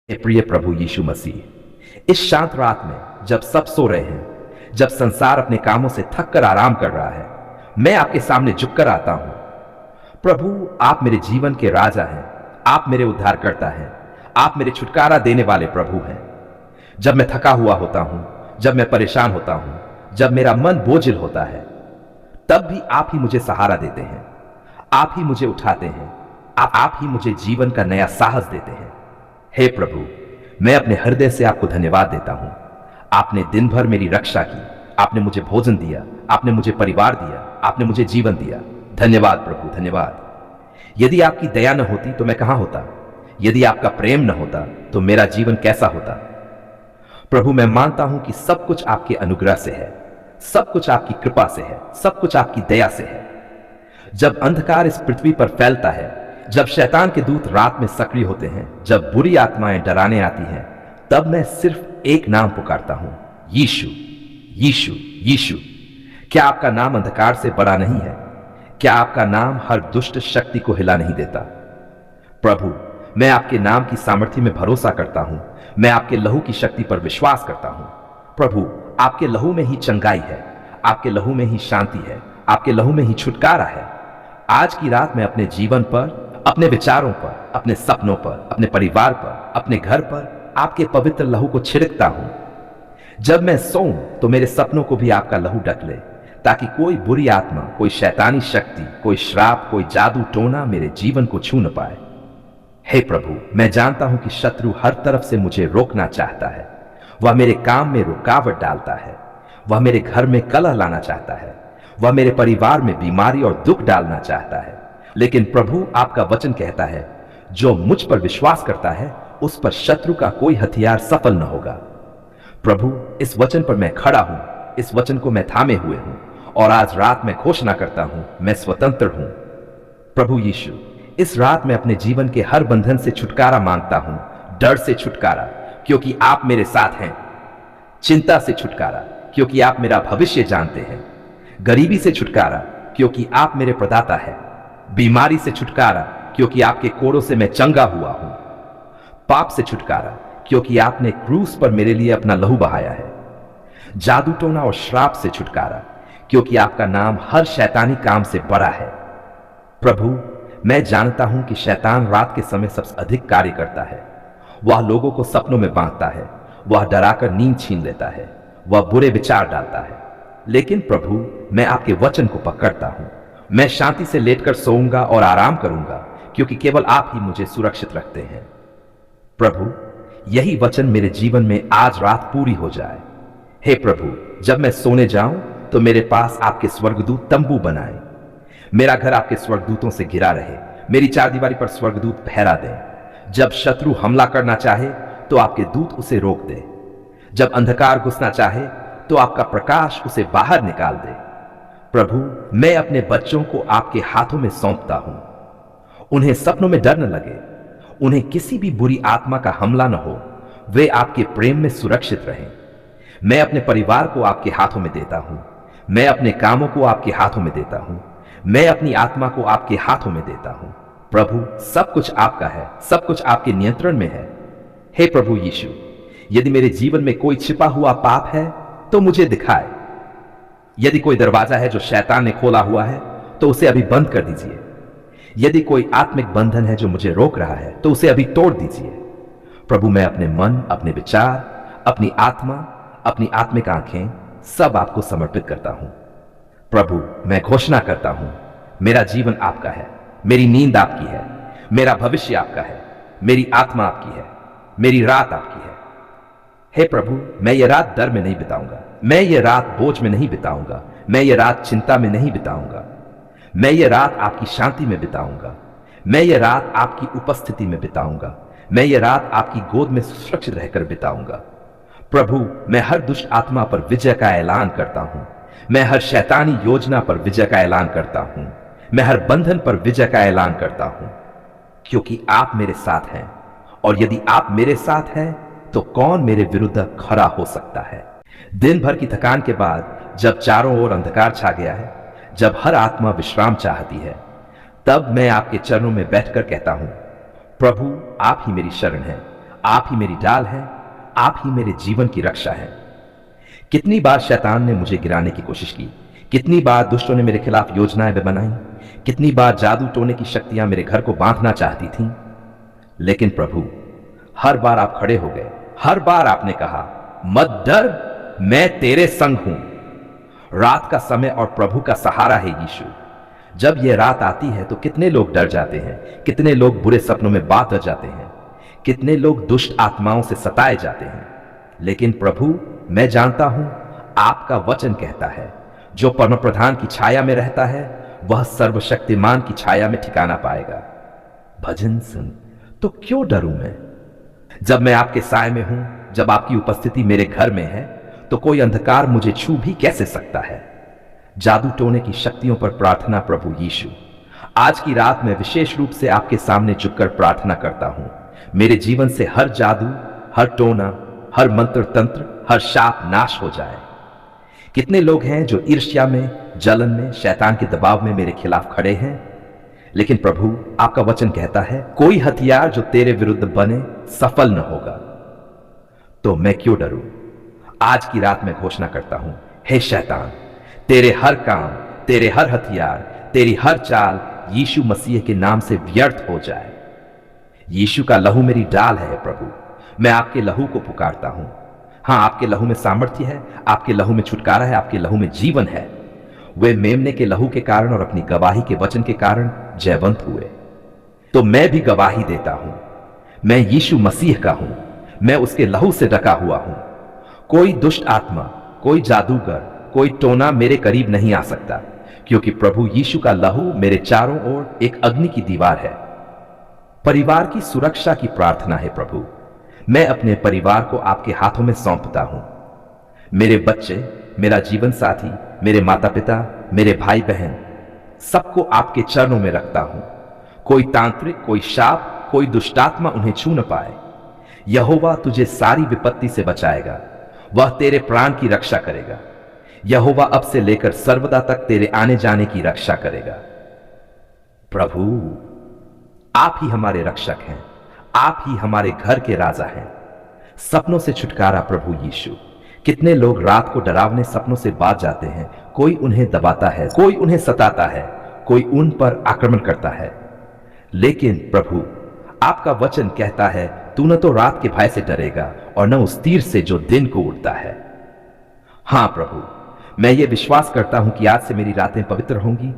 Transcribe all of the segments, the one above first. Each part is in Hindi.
प्रिय प्रभु यीशु मसीह, इस शांत रात में जब सब सो रहे हैं, जब संसार अपने कामों से थक कर आराम कर रहा है, मैं आपके सामने झुककर आता हूं। प्रभु, आप मेरे जीवन के राजा हैं, आप मेरे उद्धारकर्ता हैं, आप मेरे छुटकारा देने वाले प्रभु हैं। जब मैं थका हुआ होता हूं, जब मैं परेशान होता हूं, जब मेरा मन बोझिल होता है, तब भी आप ही मुझे सहारा देते हैं, आप ही मुझे उठाते हैं, आप ही मुझे जीवन का नया साहस देते हैं। हे प्रभु, मैं अपने हृदय से आपको धन्यवाद देता हूं। आपने दिन भर मेरी रक्षा की, आपने मुझे भोजन दिया, आपने मुझे परिवार दिया, आपने मुझे जीवन दिया। धन्यवाद प्रभु, धन्यवाद। यदि आपकी दया न होती तो मैं कहां होता? यदि आपका प्रेम न होता तो मेरा जीवन कैसा होता? प्रभु, मैं मानता हूं कि सब कुछ आपके अनुग्रह से है, सब कुछ आपकी कृपा से है, सब कुछ आपकी दया से है। जब अंधकार इस पृथ्वी पर फैलता है, जब शैतान के दूत रात में सक्रिय होते हैं, जब बुरी आत्माएं डराने आती हैं, तब मैं सिर्फ एक नाम पुकारता हूं, यीशु, यीशु, यीशु। क्या आपका नाम अंधकार से बड़ा नहीं है? क्या आपका नाम हर दुष्ट शक्ति को हिला नहीं देता? प्रभु, मैं आपके नाम की सामर्थ्य में भरोसा करता हूं, मैं आपके लहू की शक्ति पर विश्वास करता हूं। प्रभु, आपके लहू में ही चंगाई है, आपके लहू में ही शांति है, आपके लहू में ही छुटकारा है। आज की रात मैं अपने जीवन पर, अपने विचारों पर, अपने सपनों पर, अपने परिवार पर, अपने घर पर आपके पवित्र लहू को छिड़कता हूं। जब मैं सोऊं तो मेरे सपनों को भी आपका लहू ढक ले, ताकि कोई बुरी आत्मा, कोई शैतानी शक्ति, कोई श्राप, कोई जादू टोना मेरे जीवन को छू न पाए। हे प्रभु, मैं जानता हूं कि शत्रु हर तरफ से मुझे रोकना चाहता है, वह मेरे काम में रुकावट डालता है, वह मेरे घर में कलह लाना चाहता है, वह मेरे परिवार में बीमारी और दुख डालना चाहता है। लेकिन प्रभु, आपका वचन कहता है, जो मुझ पर विश्वास करता है उस पर शत्रु का कोई हथियार सफल न होगा। प्रभु, इस वचन पर मैं खड़ा हूं, इस वचन को मैं थामे हुए हूं, और आज रात मैं घोषणा करता हूं, मैं स्वतंत्र हूं। प्रभु यीशु, इस रात मैं अपने जीवन के हर बंधन से छुटकारा मांगता हूं, डर से छुटकारा क्योंकि आप मेरे साथ हैं, चिंता से छुटकारा क्योंकि आप मेरा भविष्य जानते हैं, गरीबी से छुटकारा क्योंकि आप मेरे प्रदाता हैं, बीमारी से छुटकारा क्योंकि आपके कोड़ों से मैं चंगा हुआ हूं, पाप से छुटकारा क्योंकि आपने क्रूस पर मेरे लिए अपना लहू बहाया है, जादू टोना और श्राप से छुटकारा क्योंकि आपका नाम हर शैतानी काम से बड़ा है। प्रभु, मैं जानता हूं कि शैतान रात के समय सबसे अधिक कार्य करता है। वह लोगों को सपनों में बांधता है, वह डराकर नींद छीन लेता है, वह बुरे विचार डालता है। लेकिन प्रभु, मैं आपके वचन को पकड़ता हूं, मैं शांति से लेटकर सोऊंगा और आराम करूंगा क्योंकि केवल आप ही मुझे सुरक्षित रखते हैं। प्रभु, यही वचन मेरे जीवन में आज रात पूरी हो जाए। हे प्रभु, जब मैं सोने जाऊं तो मेरे पास आपके स्वर्गदूत तंबू बनाए, मेरा घर आपके स्वर्गदूतों से घिरा रहे, मेरी चारदीवारी पर स्वर्गदूत पहरा दें। जब शत्रु हमला करना चाहे तो आपके दूत उसे रोक दे, जब अंधकार घुसना चाहे तो आपका प्रकाश उसे बाहर निकाल दे। प्रभु, मैं अपने बच्चों को आपके हाथों में सौंपता हूं, उन्हें सपनों में डर न लगे, उन्हें किसी भी बुरी आत्मा का हमला न हो, वे आपके प्रेम में सुरक्षित रहें। मैं अपने परिवार को आपके हाथों में देता हूं, मैं अपने कामों को आपके हाथों में देता हूं, मैं अपनी आत्मा को आपके हाथों में देता हूं। प्रभु, सब कुछ आपका है, सब कुछ आपके नियंत्रण में है। हे प्रभु यीशु, यदि मेरे जीवन में कोई छिपा हुआ पाप है तो मुझे दिखाए। यदि कोई दरवाजा है जो शैतान ने खोला हुआ है तो उसे अभी बंद कर दीजिए। यदि कोई आत्मिक बंधन है जो मुझे रोक रहा है तो उसे अभी तोड़ दीजिए। प्रभु, मैं अपने मन, अपने विचार, अपनी आत्मा, अपनी आत्मिक आंखें सब आपको समर्पित करता हूं। प्रभु, मैं घोषणा करता हूं, मेरा जीवन आपका है, मेरी नींद आपकी है, मेरा भविष्य आपका है, मेरी आत्मा आपकी है, मेरी रात आपकी है। हे प्रभु, मैं ये रात डर में नहीं बिताऊंगा, मैं ये रात बोझ में नहीं बिताऊंगा, मैं ये रात चिंता में नहीं बिताऊंगा, मैं ये रात आपकी शांति में बिताऊंगा, मैं ये रात आपकी उपस्थिति में बिताऊंगा, मैं ये रात आपकी गोद में सुरक्षित रहकर बिताऊंगा। प्रभु, मैं हर दुष्ट आत्मा पर विजय का ऐलान करता हूं, मैं हर शैतानी योजना पर विजय का ऐलान करता हूं, मैं हर बंधन पर विजय का ऐलान करता हूं, क्योंकि आप मेरे साथ हैं, और यदि आप मेरे साथ हैं तो कौन मेरे विरुद्ध खड़ा हो सकता है। दिन भर की थकान के बाद जब चारों ओर अंधकार छा गया है, जब हर आत्मा विश्राम चाहती है, तब मैं आपके चरणों में बैठकर कहता हूं, प्रभु, आप ही मेरी शरण हैं, आप ही मेरी ढाल है, आप ही मेरे जीवन की रक्षा है। कितनी बार शैतान ने मुझे गिराने की कोशिश की, कितनी बार दुष्टों ने मेरे खिलाफ योजनाएं बनाई, कितनी बार जादू टोने की शक्तियां मेरे घर को बांधना चाहती थीं। लेकिन प्रभु, हर बार आप खड़े हो गए। हर बार आपने कहा, मत डर, मैं तेरे संग हूं। रात का समय और प्रभु का सहारा है यीशु। जब यह रात आती है तो कितने लोग डर जाते हैं, कितने लोग बुरे सपनों में बात जाते हैं, कितने लोग दुष्ट आत्माओं से सताए जाते हैं। लेकिन प्रभु, मैं जानता हूं आपका वचन कहता है, जो परम प्रधान की छाया में रहता है वह सर्वशक्तिमान की छाया में ठिकाना पाएगा। भजन सुन तो क्यों डरूं मैं? जब मैं आपके साए में हूं, जब आपकी उपस्थिति मेरे घर में है, तो कोई अंधकार मुझे छू भी कैसे सकता है? जादू टोने की शक्तियों पर प्रार्थना। प्रभु यीशु, आज की रात में विशेष रूप से आपके सामने झुककर प्रार्थना करता हूं, मेरे जीवन से हर जादू, हर टोना, हर मंत्र तंत्र, हर शाप नाश हो जाए। कितने लोग हैं जो ईर्ष्या में, जलन में, शैतान के दबाव में मेरे खिलाफ खड़े हैं। लेकिन प्रभु, आपका वचन कहता है, कोई हथियार जो तेरे विरुद्ध बने सफल न होगा। तो मैं क्यों डरूं? आज की रात में घोषणा करता हूं, हे शैतान, तेरे हर काम, तेरे हर हथियार, तेरी हर चाल यीशु मसीह के नाम से व्यर्थ हो जाए। यीशु का लहू मेरी ढाल है प्रभु। मैं आपके लहू को पुकारता हूं। हां, आपके लहू में सामर्थ्य है, आपके लहू में छुटकारा है, आपके लहू में जीवन है। वे मेमने के लहू के कारण और अपनी गवाही के वचन के कारण जयवंत हुए। तो मैं भी गवाही देता हूं, मैं यीशु मसीह का हूं, मैं उसके लहू से ढका हुआ हूं। कोई दुष्ट आत्मा, कोई जादूगर, कोई टोना मेरे करीब नहीं आ सकता, क्योंकि प्रभु यीशु का लहू मेरे चारों ओर एक अग्नि की दीवार है। परिवार की सुरक्षा की प्रार्थना है प्रभु। मैं अपने परिवार को आपके हाथों में सौंपता हूं। मेरे बच्चे, मेरा जीवन साथी, मेरे माता पिता, मेरे भाई बहन, सबको आपके चरणों में रखता हूं। कोई तांत्रिक, कोई शाप, कोई दुष्टात्मा उन्हें छू न पाए। यहोवा तुझे सारी विपत्ति से बचाएगा, वह तेरे प्राण की रक्षा करेगा। यहोवा अब से लेकर सर्वदा तक तेरे आने जाने की रक्षा करेगा। प्रभु, आप ही हमारे रक्षक हैं, आप ही हमारे घर के राजा हैं। सपनों से छुटकारा प्रभु यीशु। कितने लोग रात को डरावने सपनों से बात जाते हैं। कोई उन्हें दबाता है, कोई उन्हें सताता है, कोई उन पर आक्रमण करता है। लेकिन प्रभु, आपका वचन कहता है, तू न तो रात के भय से डरेगा और न उस तीर से जो दिन को उड़ता है। हां प्रभु, मैं ये विश्वास करता हूं कि आज से मेरी रातें पवित्र होंगी,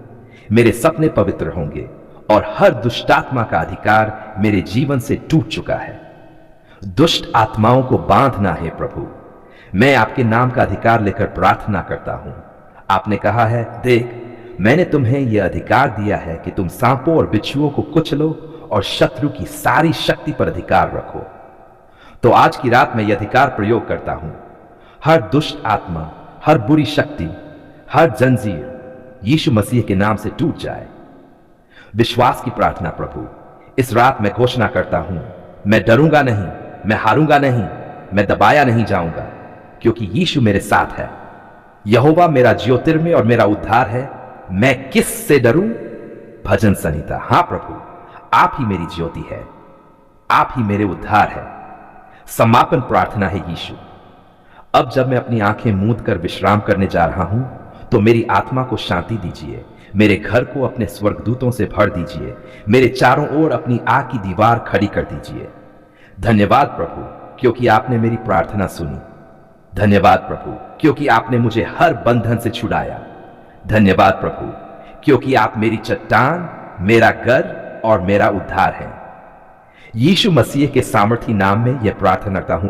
मेरे सपने पवित्र होंगे और हर दुष्टात्मा का अधिकार मेरे जीवन से टूट चुका है। दुष्ट आत्माओं को बांधना है प्रभु। मैं आपके नाम का अधिकार लेकर प्रार्थना करता हूं। आपने कहा है, देख, मैंने तुम्हें यह अधिकार दिया है कि तुम सांपों और बिच्छुओं को कुचलो और शत्रु की सारी शक्ति पर अधिकार रखो। तो आज की रात में यह अधिकार प्रयोग करता हूं। हर दुष्ट आत्मा, हर बुरी शक्ति, हर जंजीर यीशु मसीह के नाम से टूट जाए। विश्वास की प्रार्थना प्रभु। इस रात मैं घोषणा करता हूं, मैं डरूंगा नहीं, मैं हारूंगा नहीं, मैं दबाया नहीं जाऊंगा, क्योंकि यीशु मेरे साथ है। यहोवा मेरा ज्योतिर्मय और मेरा उद्धार है, मैं किस से डरूं? भजन संहिता। हां प्रभु, आप ही मेरी ज्योति है, आप ही मेरे उद्धार है। समापन प्रार्थना है यीशु। अब जब मैं अपनी आंखें मूंद कर विश्राम करने जा रहा हूं, तो मेरी आत्मा को शांति दीजिए, मेरे घर को अपने स्वर्गदूतों से भर दीजिए, मेरे चारों ओर अपनी आग की दीवार खड़ी कर दीजिए। धन्यवाद प्रभु, क्योंकि आपने मेरी प्रार्थना सुनी। धन्यवाद प्रभु, क्योंकि आपने मुझे हर बंधन से छुड़ाया। धन्यवाद प्रभु, क्योंकि आप मेरी चट्टान, मेरा घर और मेरा उद्धार है। यीशु मसीह के सामर्थी नाम में यह प्रार्थना करता हूं।